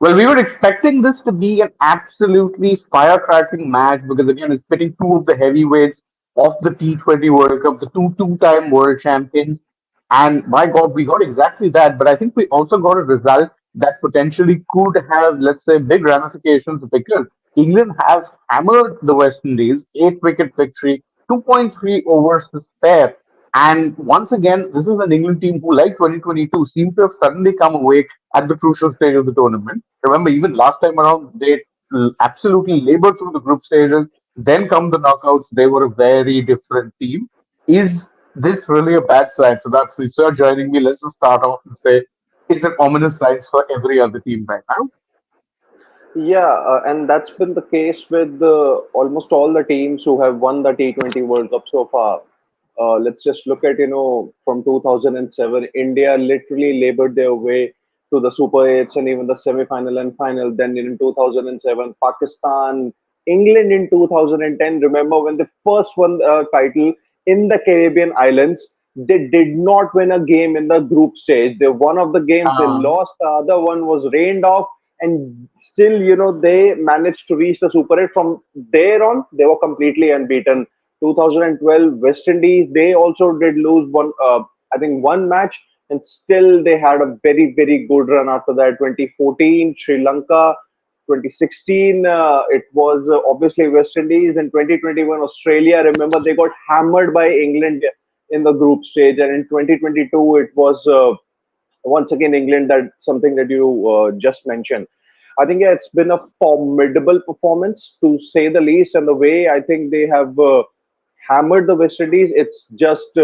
Well, we were expecting this to be an absolutely firecracking match because again, it's pitting two of the heavyweights of the T20 World Cup, the two-time world champions. And my God, we got exactly that. But I think we also got a result that potentially could have, let's say, big ramifications because England have hammered the West Indies, 8 wicket victory, 2.3 overs to spare. And once again, this is an England team who, like 2022, seem to have suddenly come awake at the crucial stage of the tournament. Remember, even last time around, they absolutely labored through the group stages. Then come the knockouts. They were a very different team. Is this really a bad sign? So that's research joining me. Let's just start off and say it's an ominous sign for every other team right now. Yeah, and that's been the case with almost all the teams who have won the T20 World Cup so far. Let's just look at, from 2007, India literally labored their way to the Super 8s and even the semi-final and final. Then in 2007, Pakistan, England in 2010. Remember when they first won the title in the Caribbean islands? They did not win a game in the group stage. They one of the games they Um, lost, the other one was rained off, and still, they managed to reach the Super 8. From there on, they were completely unbeaten. 2012 West Indies, they also did lose one, I think one match, and still they had a very very good run after that. 2014 Sri Lanka, 2016 it was obviously West Indies, and 2021 Australia. Remember they got hammered by England in the group stage, and in 2022 it was once again England. That something that you just mentioned. I think yeah, it's been a formidable performance to say the least, and the way I think they have hammered the West Indies, it's just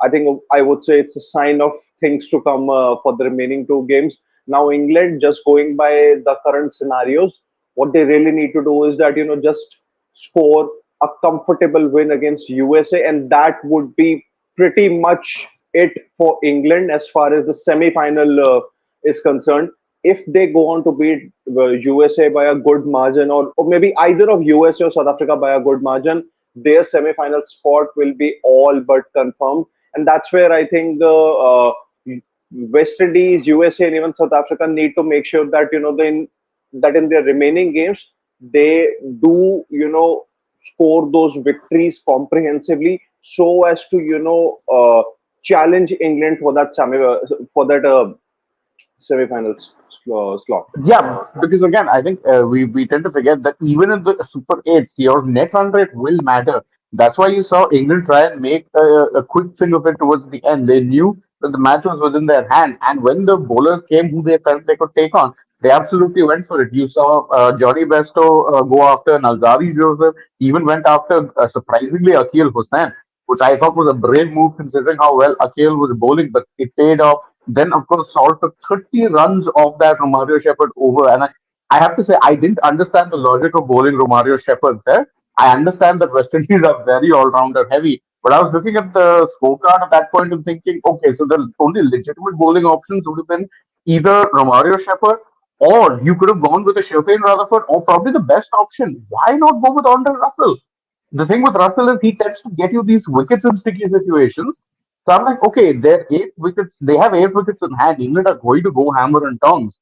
I think I would say it's a sign of things to come for the remaining two games. Now England, just going by the current scenarios, what they really need to do is that just score a comfortable win against USA, and that would be pretty much it for England as far as the semi-final is concerned. If they go on to beat USA by a good margin, or maybe either of USA or South Africa by a good margin, their semi-final spot will be all but confirmed. And that's where I think the West Indies, USA, and even South Africa need to make sure that that in their remaining games they do score those victories comprehensively, so as to challenge England for that semi-finals slot. Yeah, because again, I think we tend to forget that even in the Super 8s, your net run rate will matter. That's why you saw England try and make a quick thing of it towards the end. They knew that the match was within their hand, and when the bowlers came who they felt they could take on, they absolutely went for it. You saw Jonny Bairstow go after Nalzari Joseph, even went after surprisingly Akil Hussain, which I thought was a brave move considering how well Akil was bowling, but it paid off. Then, of course, Salt took 30 runs off that Romario Shepherd over. And I have to say, I didn't understand the logic of bowling Romario Shepherd there. I understand that West Indies are very all rounder heavy. But I was looking at the scorecard at that point and thinking, okay, so the only legitimate bowling options would have been either Romario Shepherd or you could have gone with a Sheffield Rutherford or probably the best option. Why not go with Andre Russell? The thing with Russell is he tends to get you these wickets in sticky situations. So I'm like, okay, they're 8 wickets. They have 8 wickets in hand. England are going to go hammer and tongs.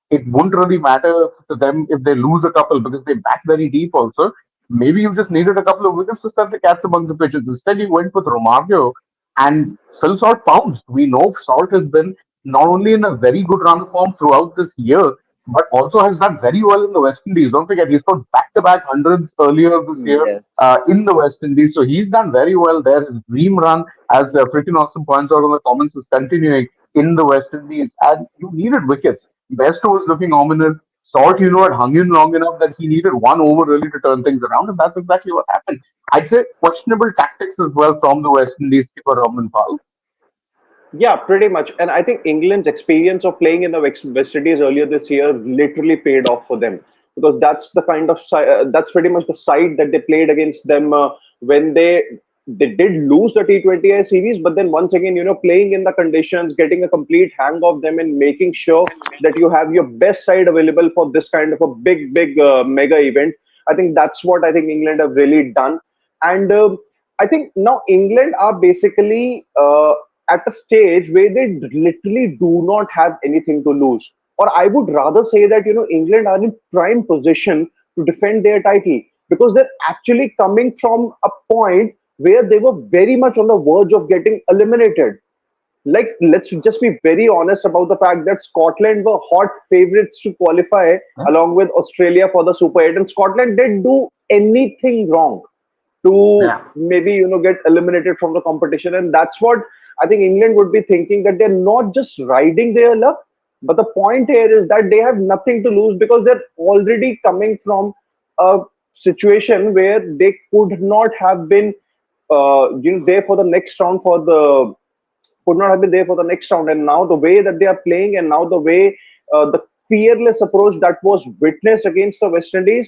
It wouldn't really matter to them if they lose a couple because they back very deep also. Maybe you just needed a couple of wickets to start the cats among the pitches. Instead, you went with Romario and Phil Salt pounced. We know Salt has been not only in a very good run form throughout this year, but also has done very well in the West Indies. Don't forget, he's got back-to-back hundreds earlier this year Yes. in the West Indies. So he's done very well there. His dream run, as freaking awesome points out on the comments, is continuing in the West Indies. And you needed wickets. Bairstow was looking ominous. Salt, had hung in long enough that he needed one over really to turn things around, and that's exactly what happened. I'd say questionable tactics as well from the West Indies skipper Robin Powell. Yeah, pretty much. And I think England's experience of playing in the West Indies earlier this year literally paid off for them, because that's the kind of that's pretty much the side that they played against them when they did lose the T20I series. But then once again, playing in the conditions, getting a complete hang of them, and making sure that you have your best side available for this kind of a big mega event. I think that's what I think England have really done. And I think now England are basically at a stage where they literally do not have anything to lose. or I would rather say that England are in prime position to defend their title, because they're actually coming from a point where they were very much on the verge of getting eliminated. Like, let's just be very honest about the fact that Scotland were hot favorites to qualify along with Australia for the Super 8, and Scotland didn't do anything wrong to Yeah. maybe get eliminated from the competition. And that's what I think England would be thinking, that they're not just riding their luck, but the point here is that they have nothing to lose, because they're already coming from a situation where they could not have been there for the next round for the could not have been there for the next round. And now the way that they are playing, and now the way the fearless approach that was witnessed against the West Indies,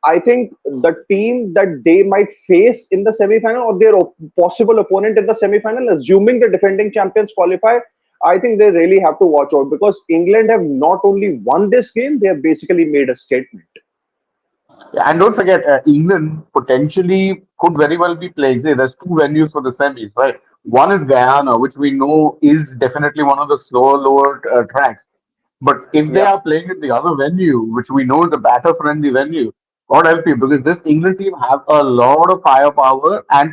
I think the team that they might face in the semi-final, or their possible opponent in the semi-final, assuming the defending champions qualify, I think they really have to watch out, because England have not only won this game, they have basically made a statement. Yeah, and don't forget, England potentially could very well be playing. See, there's two venues for the semis, right? One is Guyana, which we know is definitely one of the slower, lower tracks. But if they Yeah. are playing in the other venue, which we know is a batter-friendly venue, God help you, because this England team have a lot of firepower, and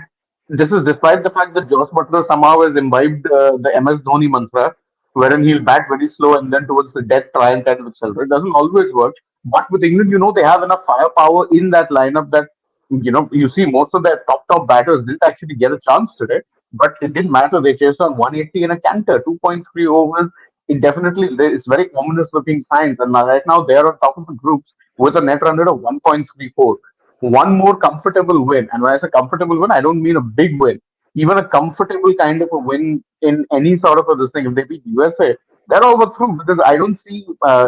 this is despite the fact that Josh Butler somehow has imbibed the MS Dhoni mantra, wherein he'll bat very slow and then towards the death try and kind of accelerate. It doesn't always work, but with England, they have enough firepower in that lineup that you see most of their top batters didn't actually get a chance today, but it didn't matter. They chased on 180 in a canter, 2.3 overs. It definitely it's very ominous looking signs, and right now they are on top of the groups with a net run rate of 1.34. One more comfortable win, and when I say comfortable win, I don't mean a big win. Even a comfortable kind of a win in any sort of a this thing. If they beat USA, they're over through, because I don't see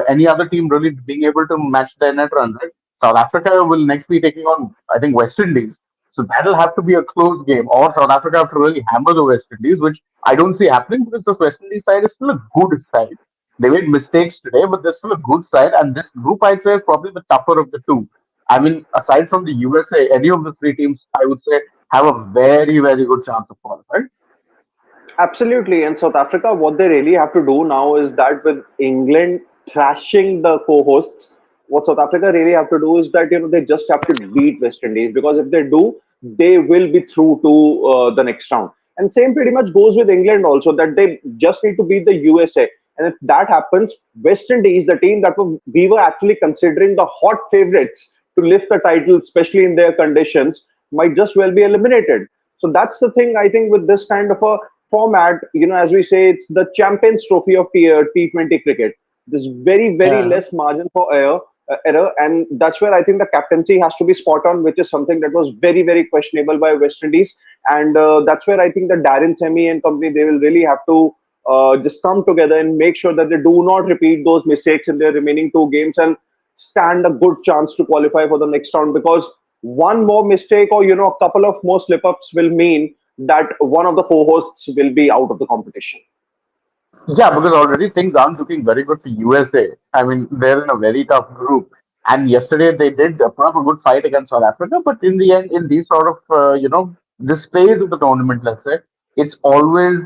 any other team really being able to match their net run rate. South Africa will next be taking on, I think, West Indies. So that'll have to be a close game, or South Africa have to really hammer the West Indies, which I don't see happening, because this West Indies side is still a good side. They made mistakes today, but they're still a good side. And this group, I'd say, is probably the tougher of the two. I mean, aside from the USA, any of the three teams, I would say, have a very, very good chance of qualifying. Absolutely. And South Africa, what they really have to do now is that, with England thrashing the co-hosts, what South Africa really have to do is that they just have to beat West Indies, because if they do, they will be through to the next round. And same pretty much goes with England also, that they just need to beat the USA. And if that happens, West Indies, the team that we were actually considering the hot favorites to lift the title, especially in their conditions, might just well be eliminated. So that's the thing, I think, with this kind of a format. As we say, it's the Champions Trophy of T20 cricket. There's very, very Yeah. less margin for error, and that's where I think the captaincy has to be spot on, which is something that was very, very questionable by West Indies. And that's where I think that Darren Semi and company, they will really have to just come together and make sure that they do not repeat those mistakes in their remaining two games, and stand a good chance to qualify for the next round. Because one more mistake, or a couple of more slip ups, will mean that one of the co-hosts will be out of the competition. Yeah, because already things aren't looking very good for USA. I mean, they're in a very tough group. And yesterday they did put up a good fight against South Africa. But in the end, in these sort of, displays of the tournament, let's say, it's always,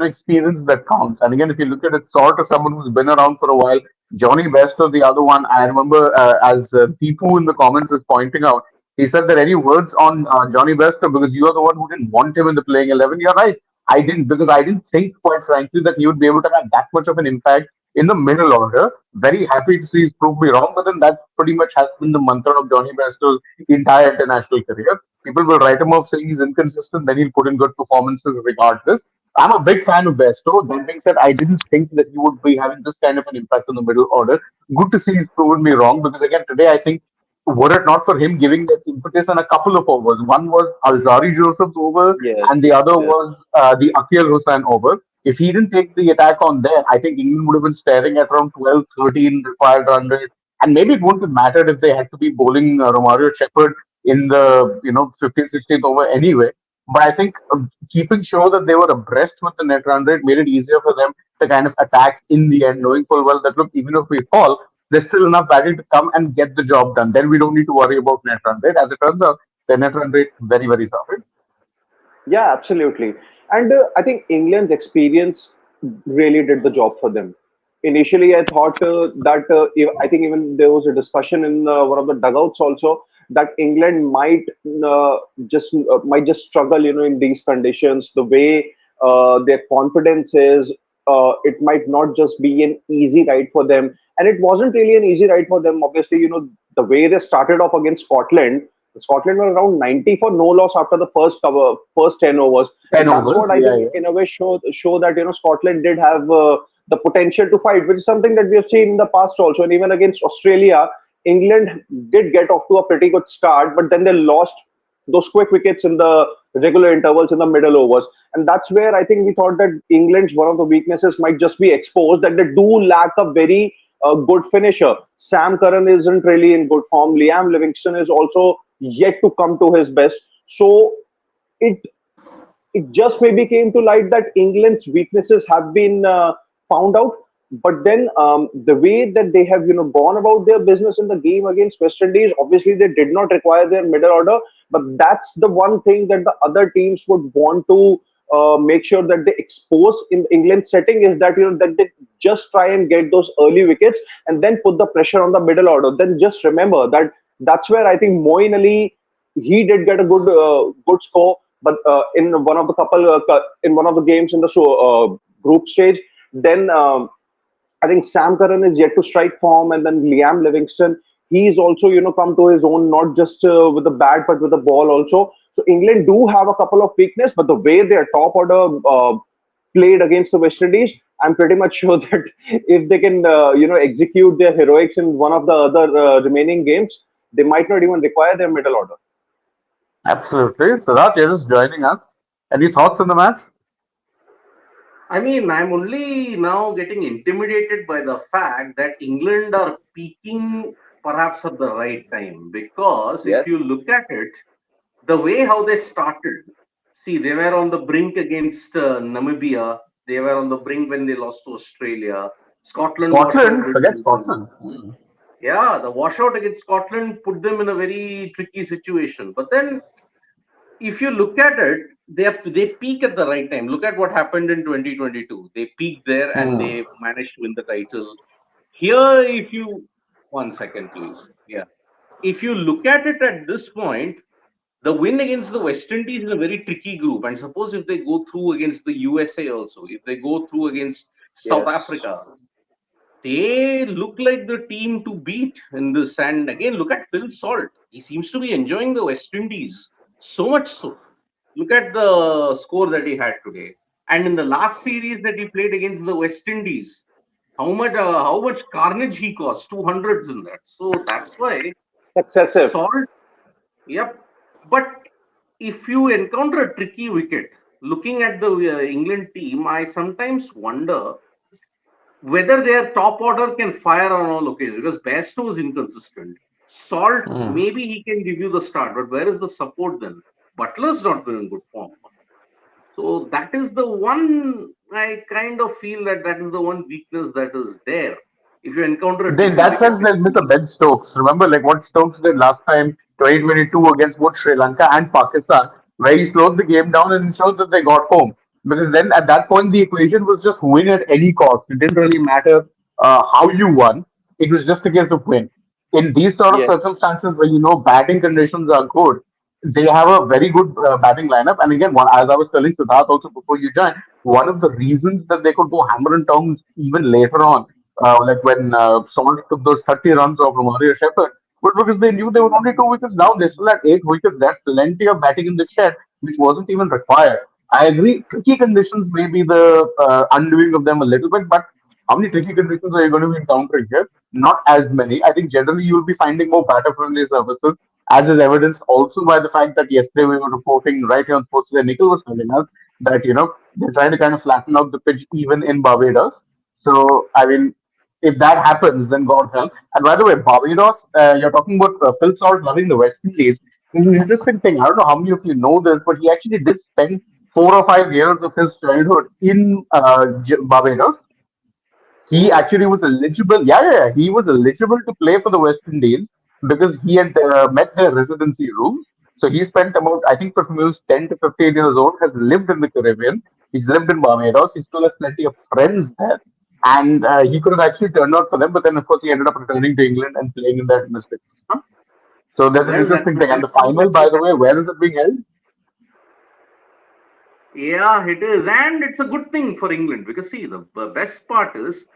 experience that counts. And again, if you look at it, sort of someone who's been around for a while, Jonny Bairstow, the other one, I remember as Tipu in the comments is pointing out, he said that any words on Jonny Bairstow, because you are the one who didn't want him in the playing 11. You're right. I didn't, because I didn't think, quite frankly, that he would be able to have that much of an impact in the middle order. Very happy to see he's proved me wrong, but then that pretty much has been the mantra of Jonny Bairstow's entire international career. People will write him off saying he's inconsistent, then he'll put in good performances regardless. I'm a big fan of Bairstow. That being said, I didn't think that he would be having this kind of an impact on the middle order. Good to see he's proven me wrong, because again, today I think were it not for him giving that impetus on a couple of overs, one was Alzari Joseph's over, Yes, and the other yes. was the Akil Hussain over. If he didn't take the attack on there, I think England would have been staring at around 12, 13 required run rate. And maybe it wouldn't have mattered if they had to be bowling Romario Shepherd in the 15th, 16th over anyway. But I think keeping sure that they were abreast with the net run rate made it easier for them to kind of attack in the end, knowing full well that look, even if we fall, there's still enough batting to come and get the job done. Then we don't need to worry about net run rate. As it turns out, the net run rate very, very solid. Yeah, absolutely. And I think England's experience really did the job for them. initially I thought that I think even there was a discussion in one of the dugouts also that England might just struggle, in these conditions. The way their confidence is, it might not just be an easy ride for them, and it wasn't really an easy ride for them. Obviously, the way they started off against Scotland. Scotland were around 90 for no loss after the first 10 overs, Ten and that's overs, what I yeah, think yeah. in a way show that Scotland did have the potential to fight, which is something that we have seen in the past also. And even against Australia, England did get off to a pretty good start, but then they lost those quick wickets in the regular intervals in the middle overs. And that's where I think we thought that England's one of the weaknesses might just be exposed, that they do lack a very good finisher. Sam Curran isn't really in good form. Liam Livingston is also yet to come to his best. So it it just maybe came to light that England's weaknesses have been found out. But then the way that they have gone about their business in the game against West Indies, obviously they did not require their middle order, but that's the one thing that the other teams would want to make sure that they expose in England setting, is that that they just try and get those early wickets and then put the pressure on the middle order. Then just remember that that's where I think Moeen Ali, he did get a good score, but in one of the in one of the games in the group stage, then I think Sam Curran is yet to strike form, and then Liam Livingston, he's also come to his own, not just with the bat but with the ball also. So England do have a couple of weakness, but the way their top order played against the West Indies, I'm pretty much sure that if they can execute their heroics in one of the other remaining games, they might not even require their middle order. Absolutely. Siddharth, you're just joining us. Any thoughts on the match? I mean, I'm only now getting intimidated by the fact that England are peaking perhaps at the right time. Because if Yes. you look at it, the way how they started, see, they were on the brink against Namibia. They were on the brink when they lost to Australia. Scotland washout Scotland, with forget New Zealand. Scotland. Hmm. Yeah, the washout against Scotland put them in a very tricky situation. But then, if you look at it, they peak at the right time. Look at what happened in 2022. They peaked there and Hmm. they managed to win the title. Here, if you 1 second, please. Yeah, if you look at it at this point, the win against the West Indies is a very tricky group. And suppose if they go through against the USA also, if they go through against South Yes. Africa, they look like the team to beat in this. And again, look at Phil Salt. He seems to be enjoying the West Indies so much so. Look at the score that he had today. And in the last series that he played against the West Indies, how much carnage he caused, 200s in that. So that's why Successive. Salt, yep. But if you encounter a tricky wicket, looking at the England team, I sometimes wonder whether their top order can fire on all occasions, because Bairstow is inconsistent. Salt, Hmm. maybe he can give you the start, but where is the support then? Butler's not been in good form. So that is the one I kind of feel that that is the one weakness that is there. If you encounter a In tricky that wicket, sense, they'll miss a Ben Stokes. Remember, like what Stokes did last time, 2022, against both Sri Lanka and Pakistan, where he slowed the game down and ensured that they got home. Because then at that point, the equation was just win at any cost. It didn't really matter how you won, it was just a case of win. In these sort of Yes. circumstances where batting conditions are good, they have a very good batting lineup. And again, as I was telling Siddharth also before you joined, one of the reasons that they could go hammer and tongs even later on, like when Salt took those 30 runs off Romario Shepherd, was because they knew they were only 2 wickets down. They still had 8 wickets. That's plenty of batting in the shed, which wasn't even required. I agree, tricky conditions may be the undoing of them a little bit, but how many tricky conditions are you going to be encountering here? Not as many. I think generally you will be finding more batter friendly services, as is evidenced also by the fact that yesterday we were reporting right here on Sports where Nikhil was telling us that they're trying to kind of flatten out the pitch even in Barbados. So I mean, if that happens, then God help. And by the way, Barbados, you're talking about Phil Salt loving the West Indies. It's an interesting thing. I don't know how many of you know this, but he actually did spend 4 or 5 years of his childhood in Barbados. He Oh. actually was eligible. Yeah, yeah, yeah. He was eligible to play for the West Indies because he had met their residency rules. So he spent about, I think, from he was 10 to 15 years old, has lived in the Caribbean. He's lived in Barbados. He still has plenty of friends there. and he could have actually turned out for them, but then of course he ended up returning to England and playing in that domestic system. So that's an Well, that's interesting the thing. And the best thing that final, they by the way, where is it being held? Yeah, it is. And it's a good thing for England because, see, the best part is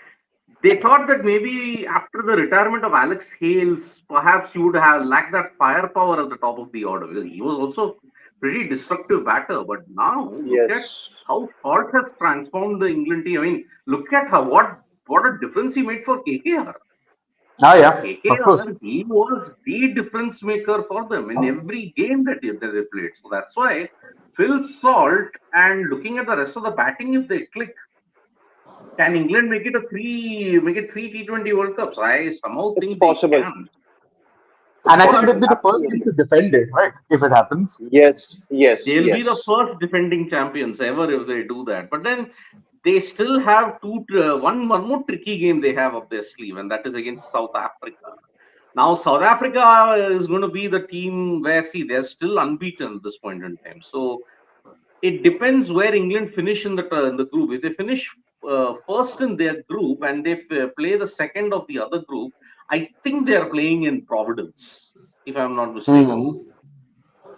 they thought that maybe after the retirement of Alex Hales, perhaps you would have lacked that firepower at the top of the order because he was also pretty destructive batter. But now look at Yes. how Salt has transformed the England team. I mean, look at how what a difference he made for KKR. Ah, For yeah, of KKR, course. he was the difference maker for them in every game that they played. So that's why Phil Salt and looking at the rest of the batting, if they click, can England make it three T20 World Cups? I somehow It's think they possible. can. It's And I think But they'd possible. be the first team Absolutely. to defend it, right? If it happens. Yes. Yes. they'll be the Yes. first defending champions ever if they do that. But then they still have one more tricky game they have up their sleeve, and that is against South Africa. Now, South Africa is going to be the team where, see, they're still unbeaten at this point in time. So it depends where England finish in the group. If they finish first in their group and they play the second of the other group, I think they are playing in Providence, if I'm not mistaken. Hmm.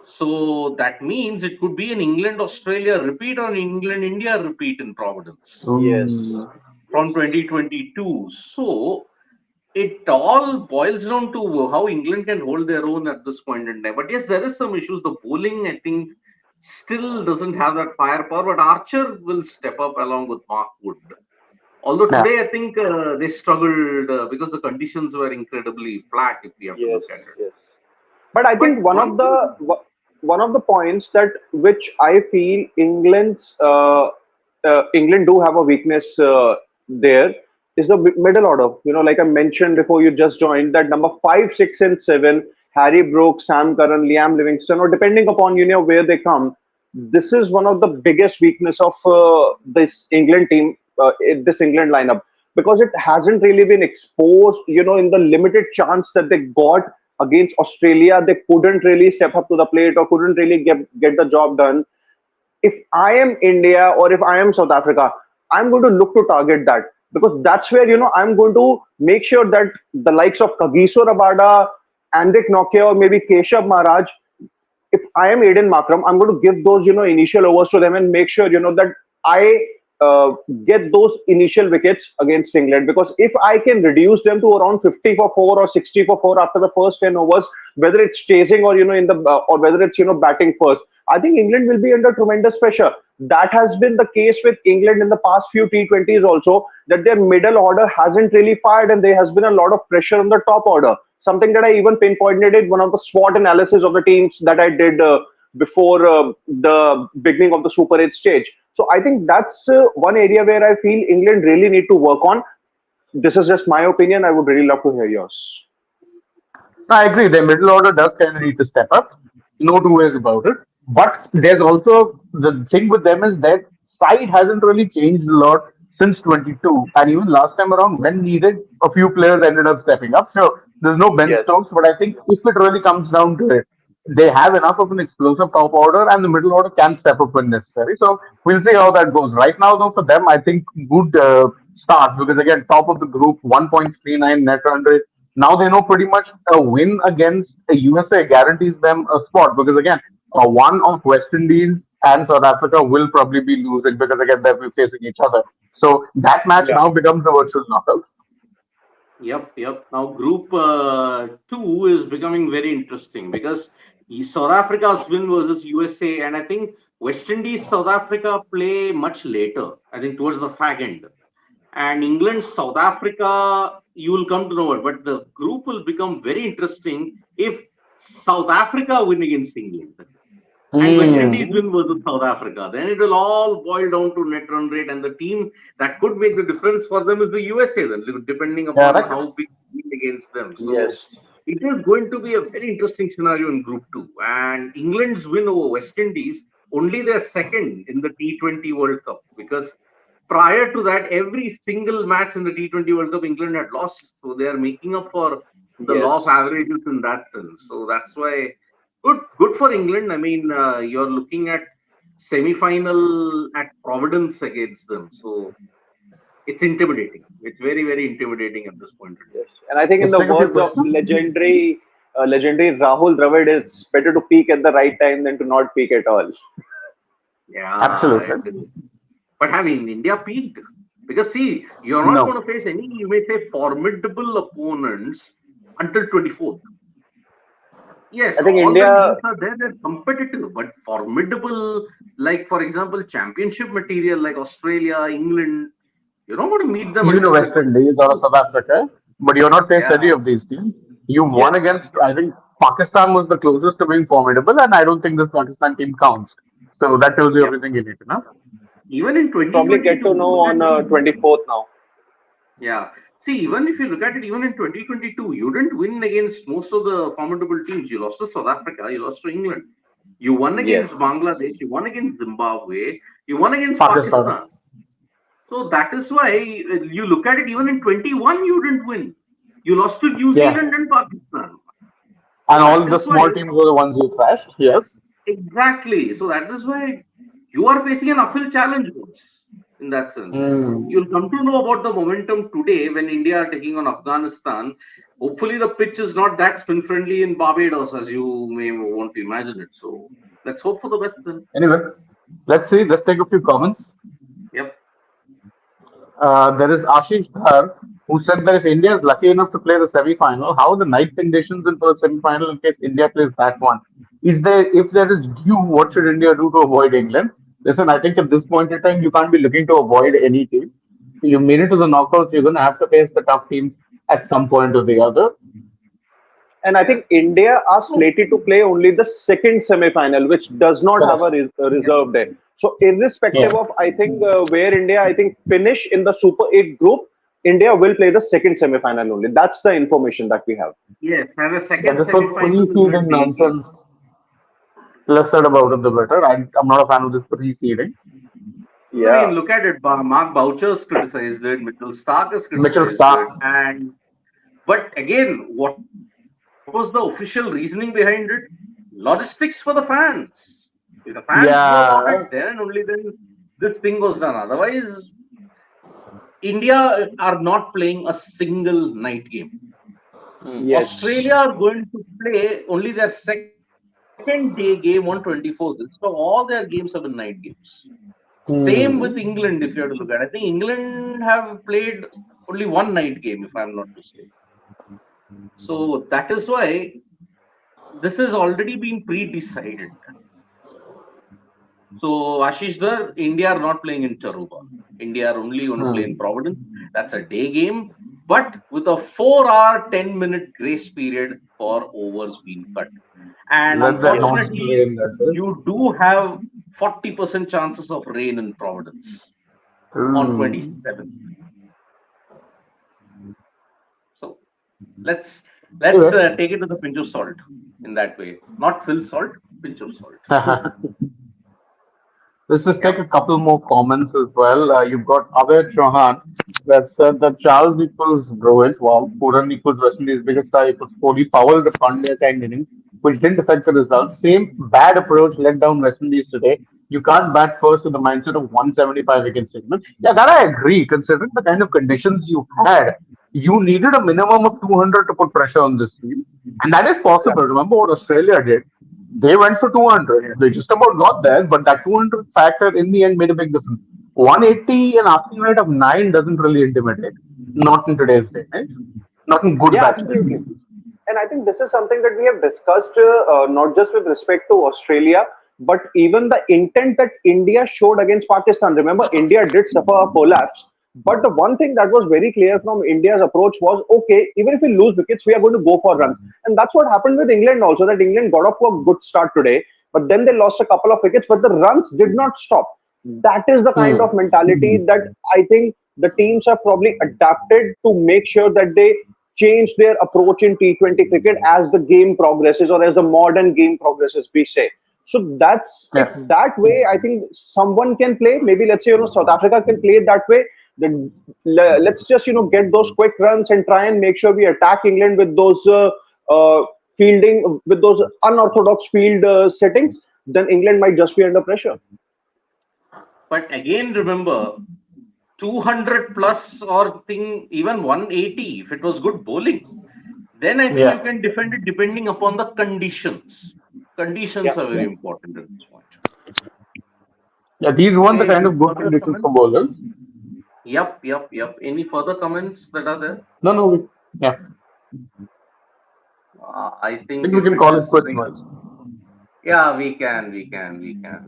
So that means it could be an England Australia repeat or an England India repeat in Providence Yes. Mm. from 2022. So it all boils down to how England can hold their own at this point in time. But yes, there is some issues. The bowling, I think, still doesn't have that firepower. But Archer will step up along with Mark Wood. Although Yeah. today I think they struggled because the conditions were incredibly flat. If we have to Yes. look at it, Yes. But I but think one thing, one of the points that which I feel England do have a weakness there is the middle order. You know, like I mentioned before, you just joined that number 5, 6, and 7. Harry Brooks, Sam Curran, Liam Livingston, or depending upon where they come. This is one of the biggest weakness of this England team, this England lineup, because it hasn't really been exposed. In the limited chance that they got against Australia, they couldn't really step up to the plate or couldn't really get the job done. If I am India or if I am South Africa, I'm going to look to target that, because that's where I'm going to make sure that the likes of Kagiso Rabada, Andik Nokia, or maybe Keshav Maharaj, if I am Aiden Markram, I'm going to give those initial overs to them and make sure that I get those initial wickets against England, because if I can reduce them to around 50 for 4 or 60 for 4 after the first 10 overs, whether it's chasing or in the or whether it's batting first, I think England will be under tremendous pressure. That has been the case with England in the past few T20s also, that their middle order hasn't really fired and there has been a lot of pressure on the top order. Something that I even pinpointed in one of the SWOT analysis of the teams that I did before the beginning of the Super 8 stage. So I think that's one area where I feel England really need to work on. This is just my opinion. I would really love to hear yours. No, I agree. The middle order does kind of need to step up. No two ways about it. But there's also the thing with them is that side hasn't really changed a lot since 22. And even last time around, when needed, a few players ended up stepping up. Sure, there's no Ben Yes. Stokes, but I think if it really comes down to it, they have enough of an explosive top order, and the middle order can step up when necessary. So we'll see how that goes. Right now, though, for them, I think good start because again, top of the group, 1.39 net run rate. Now they know pretty much a win against the USA guarantees them a spot because again, one of West Indies and South Africa will probably be losing because again they'll be facing each other. So that match Yeah. now becomes a virtual knockout. yep. Now, Group Two is becoming very interesting because South Africa's win versus USA, and I think West Indies South Africa play much later. I think towards the fag end, and England South Africa you will come to know it, but the group will become very interesting if South Africa win against England and West Yes. Indies Hmm. win versus South Africa. Then it will all boil down to net run rate, and the team that could make the difference for them is the USA. Then, depending Yeah, upon right. how big win against them. So Yes. it is going to be a very interesting scenario in Group Two. And England's win over West Indies only their second in the T20 World Cup because prior to that, every single match in the T20 World Cup England had lost. So they are making up for the law of Yes. averages in that sense. So that's why good for England. I mean, you're looking at semi-final at Providence against them. So It's intimidating. It's very, very intimidating at this point in Yes. time. And I think in Let's the take a few words of questions. legendary Rahul Dravid, it's better to peak at the right time than to not peak at all. Yeah, Absolutely. it is. But having India peaked? Because see, you're not going No. to face any, you may say, formidable opponents until 24th. Yes, I think all the India, names are there, they're competitive, but formidable, like for example, championship material like Australia, England, you're not going to meet them Even until West Indies or South Africa, but you're not faced any yeah, of these teams. You won yes, against, I think, Pakistan was the closest to being formidable, and I don't think this Pakistan team counts. So that tells you yeah. everything you need to know. Even in we'll probably get to 2022, know look on at the 24th now. yeah. See, even if you look at it, even in 2022, you didn't win against most of the formidable teams. You lost to South Africa, you lost to England. You won Yes. against Bangladesh, you won against Zimbabwe, you won against Pakistan Pakistan. So that is why you look at it, even in 21, you didn't win. You lost to New yeah, Zealand and Pakistan. So and all that the is why, small teams were the ones you thrashed. Yes. exactly. So that is why you are facing an uphill challenge once in that sense. Hmm. You'll come to know about the momentum today when India are taking on Afghanistan. Hopefully, the pitch is not that spin friendly in Barbados as you may want to imagine it. So let's hope for the best then. Anyway, let's see. Let's take a few comments. Yep. There is Ashish Dhar who said that if India is lucky enough to play the semi-final, how are the night conditions in the semi-final in case India plays that one? Is there, if there is dew, what should India do to avoid England? Listen, I think at this point in time, you can't be looking to avoid any team. You made it to the knockouts, you're going to have to face the tough teams at some point or the other. And I Yeah. think India are So, slated to play only the second semi-final, which does not have Correct. a yep. reserve day. So, Yeah. irrespective of, I think, where India, I think, finish in the Super 8 group, India will play the second semi-final only. That's the information that we have. Yes, and the Yeah, second this whole semi-final is a pre-seeding day game. nonsense, less said about it, the better. I'm not a fan of this pre-seeding. I mean, Yeah. look at it. Mark Boucher's criticized it. Mitchell Stark has Mitchell criticized it. Stark. And but again, what was the official reasoning behind it? Logistics for the fans. If the fans knew about it, then and Yeah. only then this thing was done. Otherwise, India are not playing a single night game. Yes. Australia are going to play only their second day game on 24th. So all their games have been night games. Same with Hmm. England, if you have to look at it. I think England have played only one night game, if I'm not mistaken. So that is why this has already been pre-decided. So Ashish Dhar, India are not playing in Charuba. India are only going to play in Hmm. Providence. That's a day game, but with a 4 hour, 10-minute grace period for overs being cut. And Let that Yes. nonsense unfortunately, rain that day. you do have 40% chances of rain in Providence on Hmm. 27th. So let's let's Anyway, take it with a pinch of salt in that way. Not Phil salt, pinch of salt. let's just take Yep. a couple more comments as well. You've got Abhay Chauhan that said that Charles equals Rohit, while Puran equals West Indies biggest star equals Kohli, fouled the Pandya second innings, which didn't affect the result. Same bad approach let down West Indies today. You can't bat first with the mindset of 175 against England. Yeah, that I agree. Considering the kind of conditions you had, you needed a minimum of 200 to put pressure on this team. And that is Yeah. possible. Remember what Australia did? They went for 200. Yeah. They just about got there, but that 200 factor in the end made a big difference. 180 and asking rate of 9 doesn't really intimidate. Not in today's day, right? Not in good Yeah, batting absolutely. conditions. And I think this is something that we have discussed not just with respect to Australia, but even the intent that India showed against Pakistan. Remember, India did suffer a collapse. But the one thing that was very clear from India's approach was okay, even if we lose wickets, we are going to go for runs. And that's what happened with England also, that England got off to a good start today, but then they lost a couple of wickets, but the runs did not stop. That is the kind of Hmm. mentality that I think the teams have probably adapted to make sure that they change their approach in T20 cricket as the game progresses or as the modern game progresses, we say. So that's if Yeah. that way, I think someone can play. Maybe let's say South Africa can play it that way. Then let's just get those quick runs and try and make sure we attack England with those fielding with those unorthodox field settings. Then England might just be under pressure. But again, remember, 200 plus or thing, even 180, if it was good bowling, then I think you Yeah. can defend it depending upon the conditions. Conditions Yeah. are very important at this point. Yeah, these weren't the Okay, kind any of good further conditions for comments? bowlers. Yep, yep, yep. Any further comments that are there? No, no, yeah, I I think think we if can it call it is, quits, Mike. yeah, we can.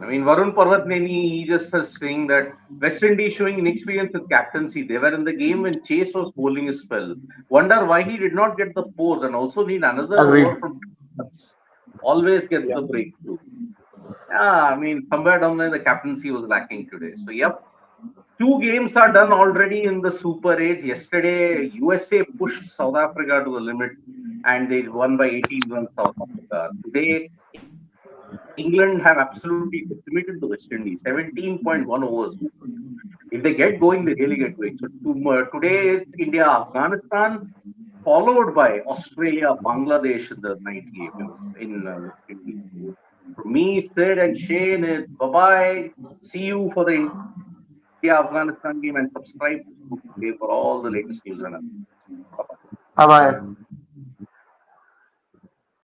I mean, Varun Parvatneni, he just has saying that West Indies showing inexperience with captaincy. They were in the game when Chase was bowling his spell. Wonder why he did not get the fourth and also need another over Agreed. from Cups. Always gets Yeah. the breakthrough. Yeah, I mean, somewhere down there, the captaincy was lacking today. So, yep, two games are done already in the Super 8. Yesterday, USA pushed South Africa to the limit and they won by 18 runs, South Africa. Today, England have absolutely decimated the West Indies, 17.1 overs. If they get going, they really get going. So, today, it's India, Afghanistan, followed by Australia, Bangladesh in the night game in West Indies. From me, Sid and Shane, it's bye bye. See you for the India Afghanistan game and subscribe to Group Play for all the latest news and updates. Bye bye. Bye bye.